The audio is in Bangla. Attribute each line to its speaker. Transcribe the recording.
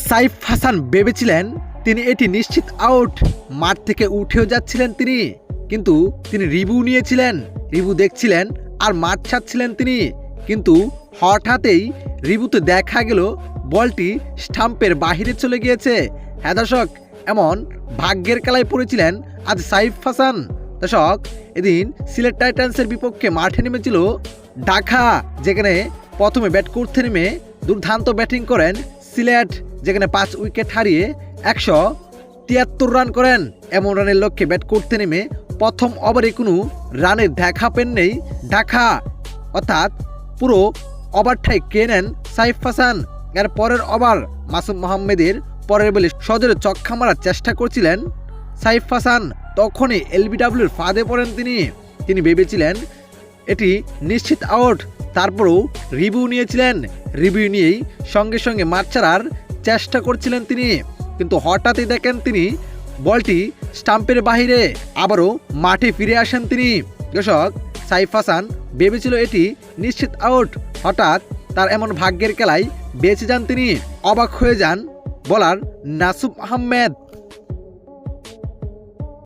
Speaker 1: সাইফ হাসান ভেবেছিলেন তিনি এটি নিশ্চিত আউট। মাঠ থেকে উঠেও যাচ্ছিলেন তিনি, কিন্তু তিনি রিভিউ নিয়েছিলেন, রিভিউ দেখছিলেন আর মাঠ ছাড়ছিলেন তিনি। কিন্তু হঠাৎই রিভিউতে দেখা গেল বলটি স্টাম্পের বাহিরে চলে গিয়েছে। হ্যাঁ দর্শক, এমন ভাগ্যের খেলায় পড়েছিলেন আজ সাইফ হাসান। দর্শক, এদিন সিলেট টাইটান্সের বিপক্ষে মাঠে নেমেছিল ঢাকা, যেখানে প্রথমে ব্যাট করতে নেমে দুর্দান্ত ব্যাটিং করেন সিলেট, যেখানে 5 উইকেট হারিয়ে 173 রান করেন। এমন রানের লক্ষ্যে ব্যাট করতে নেমে প্রথম ওভারে কোনো রানের দেখা পেন নেই ঢাকা, অর্থাৎ পুরো ওভারটাই কে নেন সাইফ হাসান। এর পরের ওভার মাসুম মোহাম্মেদের পরের বলে সজোরে ছক্কা মারার চেষ্টা করছিলেন সাইফ হাসান, তখনই এলবিডব্লিউর ফাঁদে পড়েন তিনি ভেবেছিলেন এটি নিশ্চিত আউট। তারপরেও রিভিউ নিয়েছিলেন, রিভিউ নিয়েই সঙ্গে সঙ্গে মাঠ ছাড়ার চেষ্টা করছিলেন তিনি। কিন্তু হঠাৎই দেখেন তিনি বলটি স্টাম্পের বাহিরে, আবারও মাঠে ফিরে আসেন তিনি। দর্শক, সাইফ হাসান ভেবেছিল এটি নিশ্চিত আউট, হঠাৎ তার এমন ভাগ্যের খেলায় বেঁচে যান তিনি। অবাক হয়ে যান বোলার নাসুম আহমেদ।